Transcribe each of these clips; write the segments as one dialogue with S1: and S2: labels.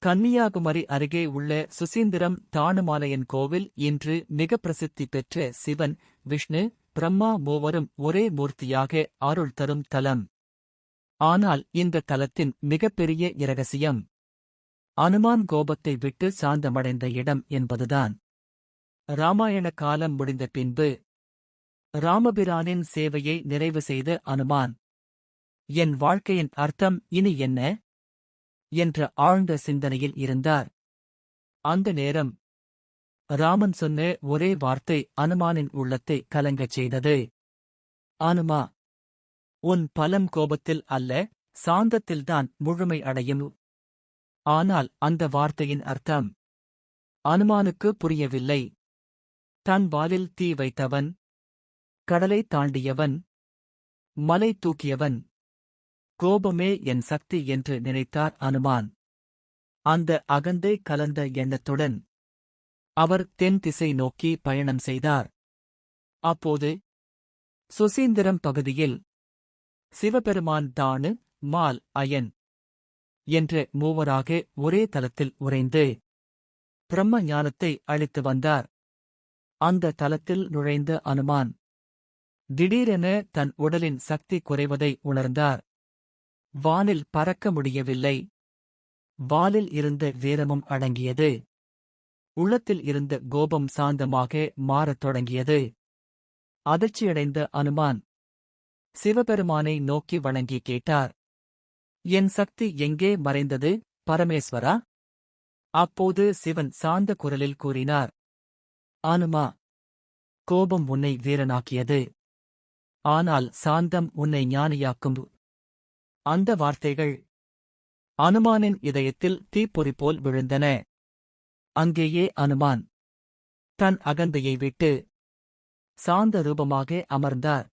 S1: கன்னியாகுமரி அருகே உள்ள சுசீந்திரம் தானுமாலையன் கோவில் இன்று மிக பிரசித்தி பெற்ற சிவன், விஷ்ணு, பிரம்மா மூவரும் ஒரே மூர்த்தியாக அருள் தரும் தலம். ஆனால் இந்த தலத்தின் மிகப்பெரிய இரகசியம் அனுமான் கோபத்தை விட்டு சாந்தமடைந்த இடம் என்பதுதான். இராமாயண காலம் முடிந்த பின்பு ராமபிரானின் சேவையை நிறைவு செய்த அனுமான், என் வாழ்க்கையின் அர்த்தம் இனி என்ன என்ற ஆழ்ந்த சிந்தனையில் இருந்தார். அந்த நேரம் ராமன் சொன்ன ஒரே வார்த்தை அனுமானின் உள்ளத்தை கலங்கச் செய்தது. அனுமா, உன் பலம் கோபத்தில் அல்ல, சாந்தத்தில்தான் முழுமை அடையும். ஆனால் அந்த வார்த்தையின் அர்த்தம் அனுமானுக்கு புரியவில்லை. தன் வாலில் தீ வைத்தவன், கடலை தாண்டியவன், மலை தூக்கியவன், கோபமே என் சக்தி என்று நினைத்தார் அனுமான். அந்த அகந்தை கலந்த எண்ணத்துடன் அவர் தென் திசை நோக்கி பயணம் செய்தார். அப்போது சுசீந்திரம் பகுதியில் சிவபெருமான் தானு, மால், அயன் என்ற மூவராக ஒரே தலத்தில் உறைந்து பிரம்ம ஞானத்தை அளித்து வந்தார். அந்த தலத்தில் நுழைந்த அனுமான் திடீரென தன் உடலின் சக்தி குறைவதை உணர்ந்தார். வானில் பறக்க முடியவில்லை. வாலில் இருந்த வீரமும் அடங்கியது. உள்ளத்தில் இருந்த கோபம் சாந்தமாக மாறத் தொடங்கியது. அதிர்ச்சியடைந்த அனுமான் சிவபெருமானை நோக்கி வணங்கி கேட்டார், என் சக்தி எங்கே மறைந்தது பரமேஸ்வரா? அப்போது சிவன் சாந்த குரலில் கூறினார், அனுமா, கோபம் உன்னை வீரனாக்கியது. ஆனால் சாந்தம் உன்னை ஞானியாக்கும். அந்த வார்த்தைகள் அனுமானின் இதயத்தில் தீப்பொறி போல் விழுந்தன. அங்கேயே அனுமான் தன் அகந்தையை விட்டு சாந்த ரூபமாக அமர்ந்தார்.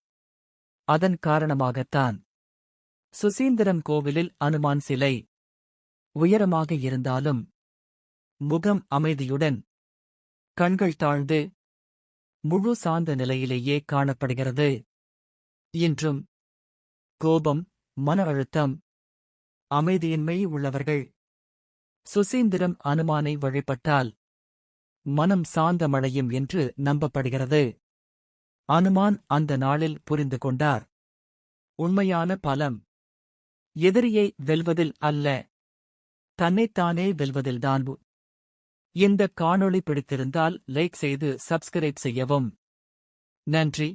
S1: அதன் காரணமாகத்தான் சுசீந்திரம் கோவிலில் அனுமான் சிலை உயரமாக இருந்தாலும் முகம் அமைதியுடன், கண்கள் தாழ்ந்து முழு சாந்த நிலையிலேயே காணப்படுகிறது. இன்றும் கோபம், மன அழுத்தம், அமைதியின்மை உள்ளவர்கள் சுசீந்திரம் அனுமானை வழிபட்டால் மனம் சாந்தமடையும் என்று நம்பப்படுகிறது. அனுமான் அந்த நாளில் புரிந்து கொண்டார், உண்மையான பலம் எதிரியை வெல்வதில் அல்ல, தன்னைத்தானே வெல்வதில்தான். இந்த காணொளி பிடித்திருந்தால் லைக் செய்து சப்ஸ்கிரைப் செய்யவும். நன்றி.